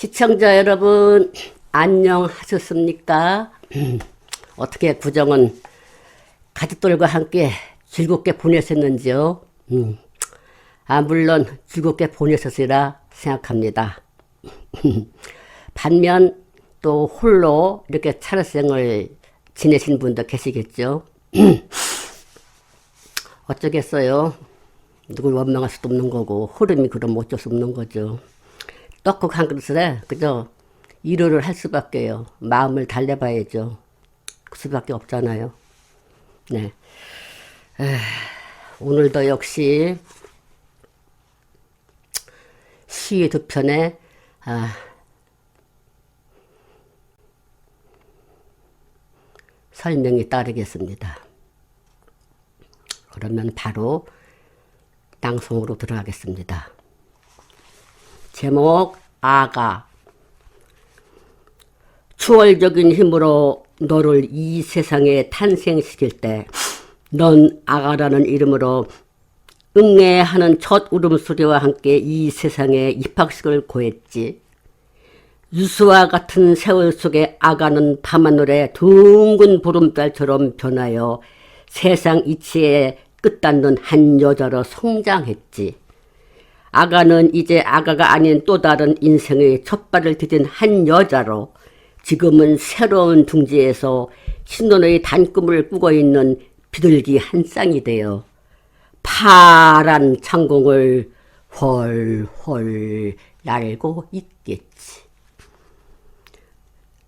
시청자 여러분, 안녕하셨습니까? 어떻게 구정은 가족들과 함께 즐겁게 보내셨는지요? 물론 즐겁게 보내셨으리라 생각합니다. 반면 또 홀로 이렇게 차례생을 지내신 분도 계시겠죠? 어쩌겠어요. 누굴 원망할 수도 없는 거고 흐름이 그럼 어쩔 수 없는 거죠. 떡국 한 그릇에 그저 위로를 할 수밖에요. 마음을 달래봐야죠. 그 수밖에 없잖아요. 네. 오늘도 역시 시 두 편에 설명이 따르겠습니다. 그러면 바로 낭송으로 들어가겠습니다. 제목 아가. 추월적인 힘으로 너를 이 세상에 탄생시킬 때 넌 아가라는 이름으로 응애하는 첫 울음소리와 함께 이 세상에 입학식을 고했지. 유수와 같은 세월 속에 아가는 밤하늘에 둥근 보름달처럼 변하여 세상 이치에 끝닿는 한 여자로 성장했지. 아가는 이제 아가가 아닌 또 다른 인생의 첫발을 디딘 한 여자로 지금은 새로운 둥지에서 신혼의 단꿈을 꾸고 있는 비둘기 한 쌍이 되어 파란 창공을 헐헐 날고 있겠지.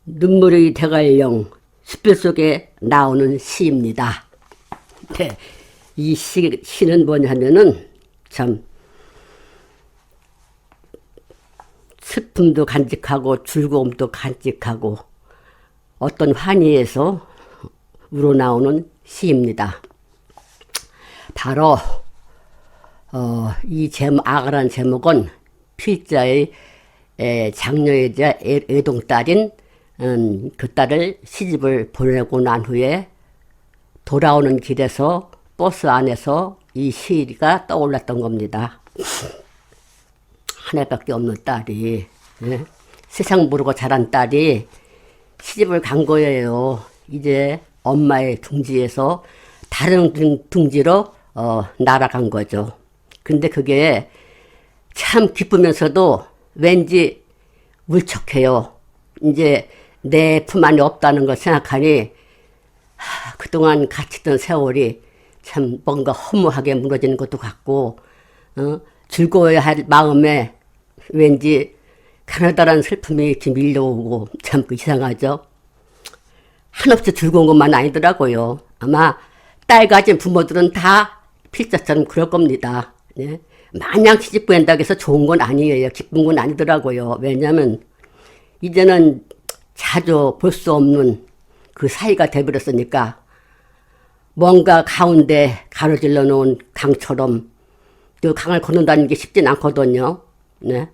눈물의 대관령 숲길 속에 나오는 시입니다. 네, 이 시는 뭐냐면은 참 슬픔도 간직하고 즐거움도 간직하고 어떤 환희에서 우러나오는 시입니다. 바로 이 아가라는 제목은 필자의 장녀이자 애동딸인 그 딸을 시집을 보내고 난 후에 돌아오는 길에서 버스 안에서 이 시가 떠올랐던 겁니다. 하나밖에 없는 딸이, 세상 모르고 자란 딸이 시집을 간 거예요. 이제 엄마의 둥지에서 다른 둥지로 날아간 거죠. 근데 그게 참 기쁘면서도 왠지 울적해요. 이제 내 품 안에 없다는 걸 생각하니 그동안 갇히던 세월이 참 뭔가 허무하게 무너지는 것도 같고 즐거워야 할 마음에 왠지 가느다란 슬픔이 이렇게 밀려오고 참 이상하죠. 한없이 즐거운 것만 아니더라고요. 아마 딸 가진 부모들은 다 필자처럼 그럴 겁니다. 네? 마냥 시집 보낸다고 해서 좋은 건 아니에요. 기쁜 건 아니더라고요. 왜냐하면 이제는 자주 볼 수 없는 그 사이가 돼버렸으니까 뭔가 가운데 가로질러 놓은 강처럼 그 강을 건너다니는 게 쉽진 않거든요. 네?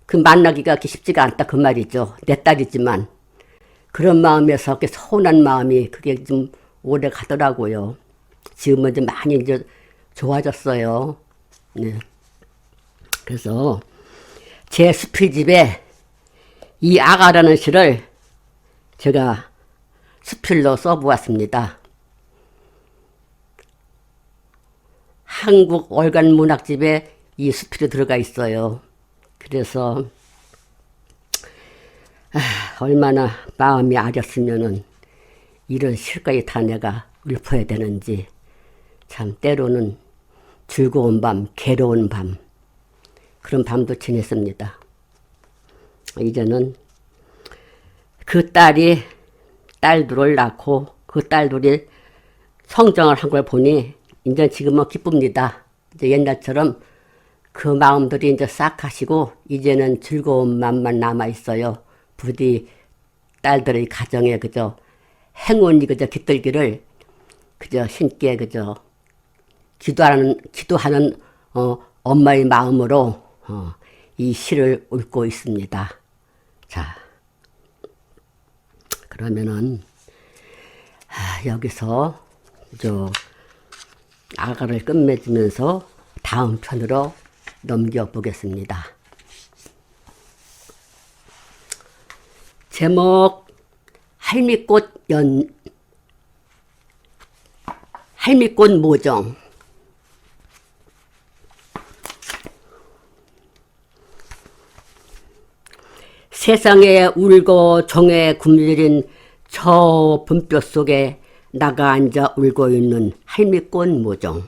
그 만나기가 그렇게 쉽지가 않다 그 말이죠. 내 딸이지만 그런 마음에서 이렇게 서운한 마음이 그게 좀 오래 가더라고요. 지금은 좀 많이 이제 좋아졌어요. 네. 그래서 제 수필집에 이 아가라는 시를 제가 수필로 써보았습니다. 한국 월간 문학집에 이 수필이 들어가 있어요. 그래서 얼마나 마음이 아렸으면은 이런 시까지 다 내가 읊어야 되는지 참 때로는 즐거운 밤, 괴로운 밤 그런 밤도 지냈습니다. 이제는 그 딸이 딸들을 낳고 그 딸들이 성장을 한 걸 보니 이제 지금은 기쁩니다. 이제 옛날처럼 그 마음들이 이제 싹 가시고 이제는 즐거운 마음만 남아 있어요. 부디 딸들의 가정에 그저 행운이 그저 깃들기를 그저 신께 그저 기도하는 엄마의 마음으로 이 시를 읊고 있습니다. 자, 그러면은 여기서 저 아가를 끝맺으면서 다음 편으로 넘겨보겠습니다. 제목 할미꽃 모종. 세상에 울고 종에 굶주린 저 분뼈 속에 나가 앉아 울고 있는 할미꽃 모종.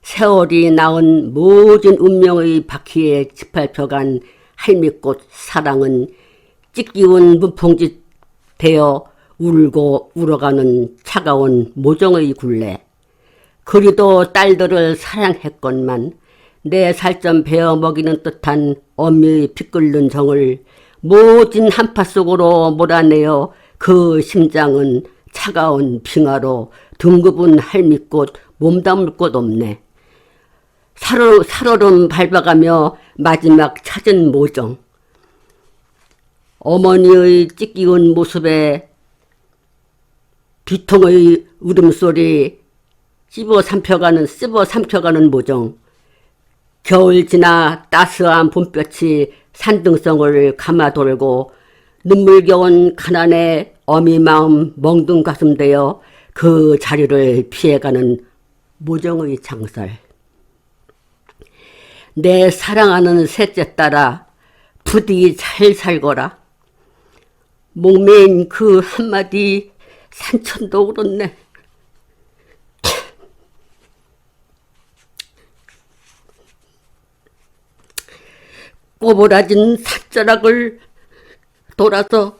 세월이 낳은 모든 운명의 바퀴에 짓밟혀간 할미꽃 사랑은 찢기운 문풍지 되어 울고 울어가는 차가운 모종의 굴레. 그리도 딸들을 사랑했건만 내 살점 베어 먹이는 듯한 어미의 피 끓는 정을 모진 한파 속으로 몰아내어 그 심장은 차가운 빙하로 둥급은 할미꽃 몸담을 곳 없네. 살얼음 밟아가며 마지막 찾은 모종. 어머니의 찢기운 모습에 비통의 울음소리 씹어 삼켜가는 모종. 겨울 지나 따스한 봄볕이 산등성을 감아돌고 눈물겨운 가난의 어미 마음 멍든 가슴 되어 그 자리를 피해가는 모종의 장설. 내 사랑하는 셋째 딸아, 부디 잘 살거라. 목매인 그 한마디 산천도 울었네. 꼬부라진 산자락을 돌아서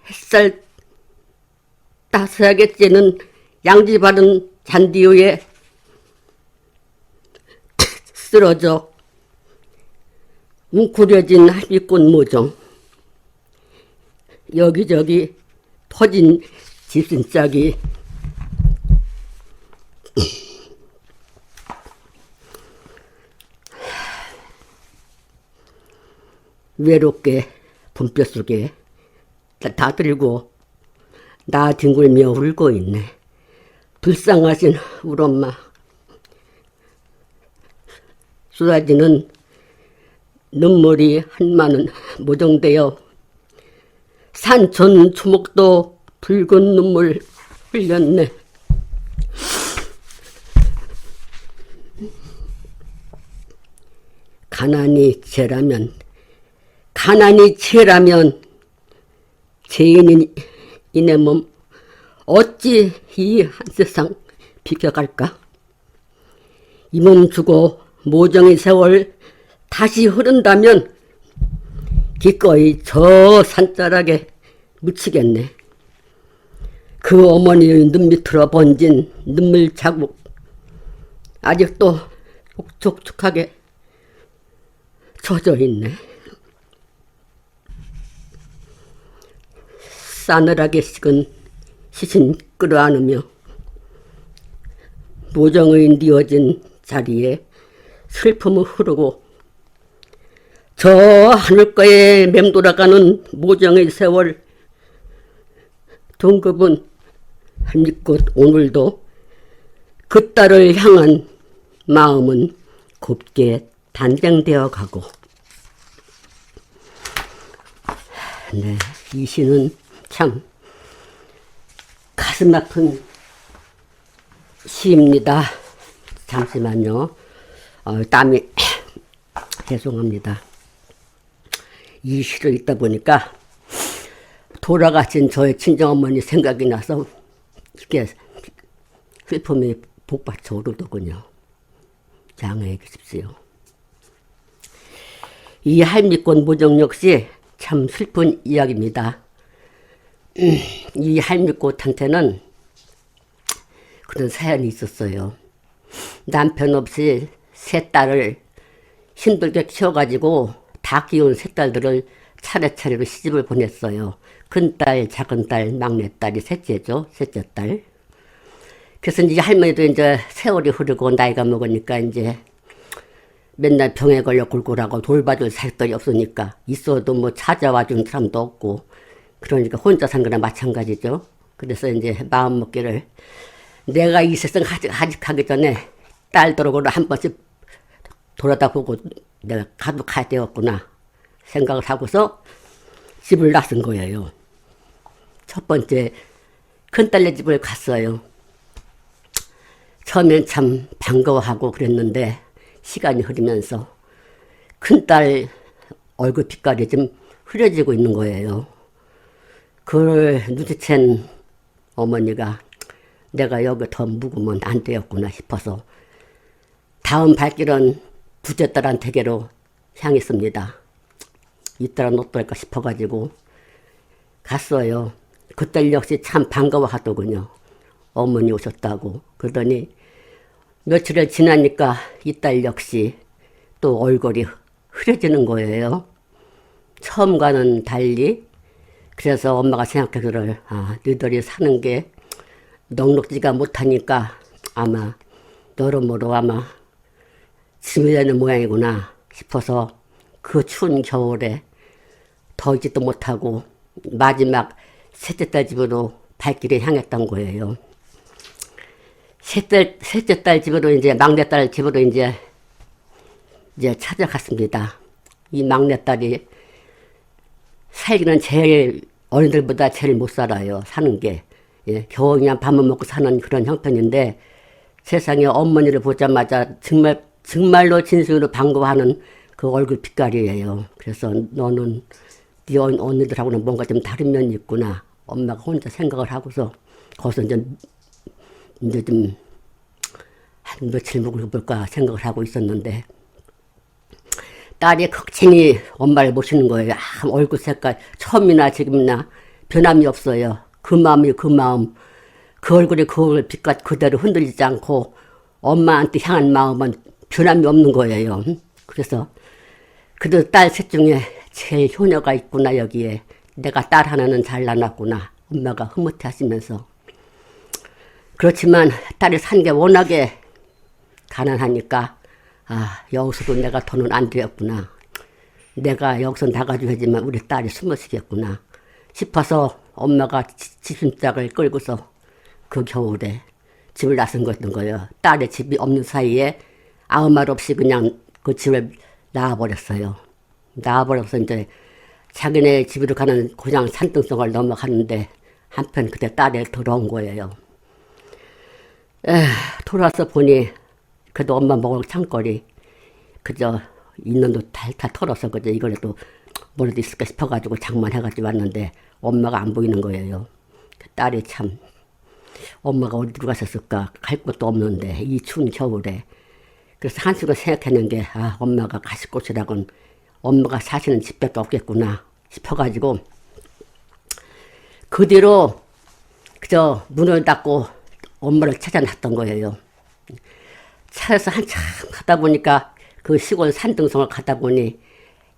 햇살 따스하게 쬐는 양지 바른 잔디 위에 쓰러져 웅크려진 할미꽃 모종. 여기저기 터진 집신짝이 외롭게 봄볕 속에 다 들고 나 뒹굴며 울고 있네. 불쌍하신 우리 엄마. 쏟아지는 눈물이 한마는 모종되어 산천 초목도 붉은 눈물 흘렸네. 가난이 죄라면 죄인인 이내 몸 어찌 이 한 세상 비켜갈까? 이 몸 주고 모정의 세월 다시 흐른다면 기꺼이 저 산자락에 묻히겠네. 그 어머니의 눈 밑으로 번진 눈물 자국 아직도 촉촉하게 젖어 있네. 싸늘하게 식은 시신 끌어안으며 모정의 뉘어진 자리에 슬픔을 흐르고 저 하늘가에 맴돌아가는 모정의 세월. 동급은 할미꽃 오늘도 그 딸을 향한 마음은 곱게 단장되어 가고. 네, 이 시는 참 가슴 아픈 시입니다. 잠시만요. 땀이 죄송합니다. 이 시를 읽다 보니까 돌아가신 저의 친정어머니 생각이 나서 이렇게 슬픔이 복받쳐 오르더군요. 양해해 주십시오. 이 할미꽃 모종 역시 참 슬픈 이야기입니다. 이 할미꽃한테는 그런 사연이 있었어요. 남편 없이 세 딸을 힘들게 키워가지고 다 키운 세 딸들을 차례차례로 시집을 보냈어요. 큰딸, 작은딸, 막내딸이 셋째죠. 셋째 딸. 그래서 이제 할머니도 이제 세월이 흐르고 나이가 먹으니까 이제 맨날 병에 걸려 굴굴하고 돌봐줄 살뜰이 없으니까 있어도 뭐 찾아와 주는 사람도 없고 그러니까 혼자 산 거나 마찬가지죠. 그래서 이제 마음 먹기를 내가 이 세상 하직하기 전에 딸들하고 한 번씩 돌아다보고 내가 가도 가야 되었구나 생각을 하고서 집을 나선 거예요. 첫 번째 큰딸네 집을 갔어요. 처음엔 참 반가워하고 그랬는데 시간이 흐르면서 큰딸 얼굴 빛깔이 좀 흐려지고 있는 거예요. 그걸 눈치챈 어머니가 내가 여기 더 묵으면 안 되었구나 싶어서 다음 발길은 둘째 딸한 댁으로 향했습니다. 이 딸은 어떨까 싶어가지고 갔어요. 그딸 역시 참 반가워하더군요. 어머니 오셨다고. 그러더니 며칠을 지나니까 이 딸 역시 또 얼굴이 흐려지는 거예요. 처음과는 달리. 그래서 엄마가 생각하기를 너희들이 사는 게 넉넉지가 못하니까 아마 여러모로 아마 짐이 되는 모양이구나 싶어서 그 추운 겨울에 더 있지도 못하고 마지막 셋째 딸 집으로 발길을 향했던 거예요. 셋째 딸 집으로 이제 막내 딸 집으로 이제 찾아갔습니다. 이 막내 딸이 살기는 제일 어른들보다 제일 못 살아요. 사는 게. 예, 겨우 그냥 밥만 먹고 사는 그런 형편인데 세상에 어머니를 보자마자 정말로 진심으로 반가워하는 그 얼굴 빛깔이에요. 그래서 너는 네 언니들하고는 뭔가 좀 다른 면이 있구나. 엄마가 혼자 생각을 하고서 거기서 이제 좀 한 며칠 묵어볼까 생각을 하고 있었는데 딸이 극진히 엄마를 모시는 거예요. 얼굴 색깔 처음이나 지금이나 변함이 없어요. 그 마음이 그 마음. 그 얼굴이 그 얼굴 빛깔 그대로 흔들리지 않고 엄마한테 향한 마음은 변함이 없는 거예요. 그래서 그래도 딸 셋 중에 제일 효녀가 있구나 여기에. 내가 딸 하나는 잘나놨구나. 엄마가 흐뭇해 하시면서. 그렇지만 딸이 산 게 워낙에 가난하니까 여기서도 내가 돈은 안 되었구나. 내가 여기서 나가줘야지만 우리 딸이 숨어 쉬겠구나 싶어서 엄마가 집심짝을 끌고서 그 겨울에 집을 나선 거였던 거예요. 딸의 집이 없는 사이에 아무 말 없이 그냥 그 집을 나와버렸어요. 나와버려서 이제 자기네 집으로 가는 고향 산등성을 넘어가는데 한편 그때 딸이 돌아온 거예요. 돌아와서 보니 그래도 엄마 먹을 창거리 그저 있는 옷 다 털어서 그저 이거라도 뭐라도 있을까 싶어가지고 장만해가지고 왔는데 엄마가 안 보이는 거예요. 딸이 참 엄마가 어디로 가셨을까 갈 곳도 없는데 이 추운 겨울에. 그래서 한순간 생각하는 게 엄마가 가실 곳이라곤 엄마가 사시는 집밖에 없겠구나 싶어가지고 그 뒤로 그저 문을 닫고 엄마를 찾아놨던 거예요. 차에서 한참 가다 보니까 그 시골 산등성을 가다 보니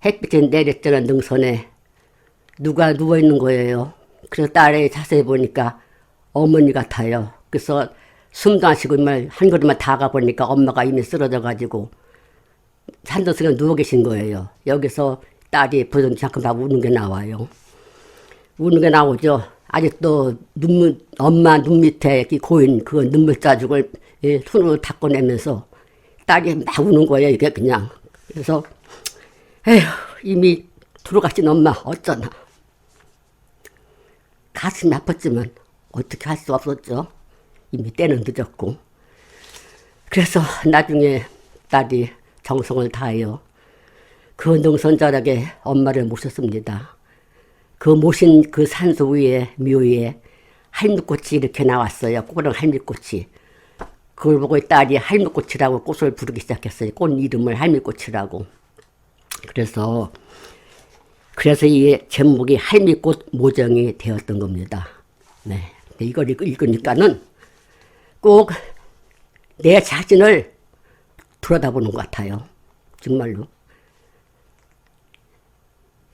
햇빛이 내렸던 능선에 누가 누워있는 거예요. 그래서 딸이 자세히 보니까 어머니 같아요. 그래서 숨도 안 쉬고 한 걸음만 다 가보니까 엄마가 이미 쓰러져가지고 산등성에 누워 계신 거예요. 여기서 딸이 보존치 않고 막 우는 게 나와요. 우는 게 나오죠. 아직도 엄마 눈 밑에 고인 그 눈물 자국을 손으로 닦아내면서 딸이 막 우는 거예요. 이게 그냥. 그래서 에휴 이미 돌아가신 엄마 어쩌나. 가슴이 아팠지만 어떻게 할 수 없었죠. 이미 때는 늦었고. 그래서 나중에 딸이 정성을 다해요. 그 능선자락에 엄마를 모셨습니다. 그 모신 그 산소 위에 묘에 할미꽃이 이렇게 나왔어요. 꼬랑 할미꽃이. 그걸 보고 딸이 할미꽃이라고 꽃을 부르기 시작했어요. 꽃 이름을 할미꽃이라고. 그래서 이 제목이 할미꽃 모정이 되었던 겁니다. 네. 이걸 읽으니까는 꼭 내 자신을 들여다보는 것 같아요. 정말로.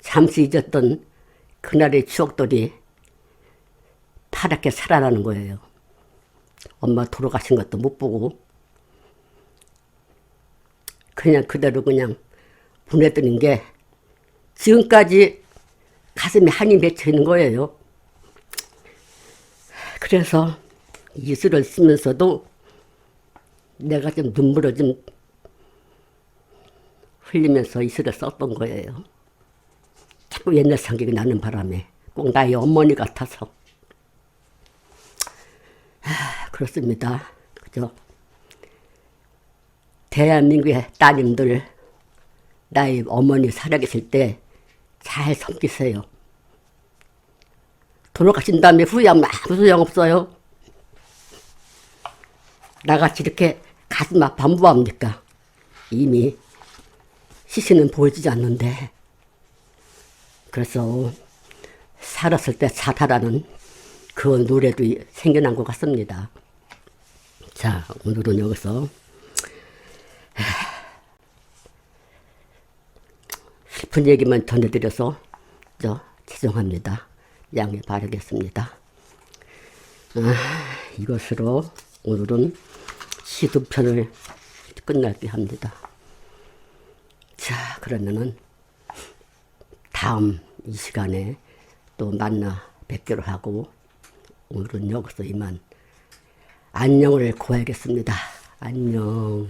잠시 잊었던 그날의 추억들이 파랗게 살아나는 거예요. 엄마 돌아가신 것도 못 보고 그냥 그대로 그냥 보내드는 게 지금까지 가슴에 한이 맺혀 있는 거예요. 그래서 이 글을 쓰면서도 내가 좀 눈물을 좀 흘리면서 이 글을 썼던 거예요. 자꾸 옛날 생각이 나는 바람에 꼭 나의 어머니 같아서. 그렇습니다. 그죠? 대한민국의 따님들, 나의 어머니 살아계실 때 잘 섬기세요. 돌아가신 다음에 후회하면 아무 소용 없어요. 나같이 이렇게 가슴 아파 뭐합니까? 이미 시신은 보여지지 않는데. 그래서 살았을 때 살아라는 그 노래도 생겨난 것 같습니다. 자, 오늘은 여기서 슬픈 얘기만 전해드려서 죄송합니다. 양해 바라겠습니다. 이것으로 오늘은 시두편을 끝날게 합니다. 자, 그러면은 다음 이 시간에 또 만나 뵙기로 하고 오늘은 여기서 이만 안녕을 구하겠습니다. 안녕.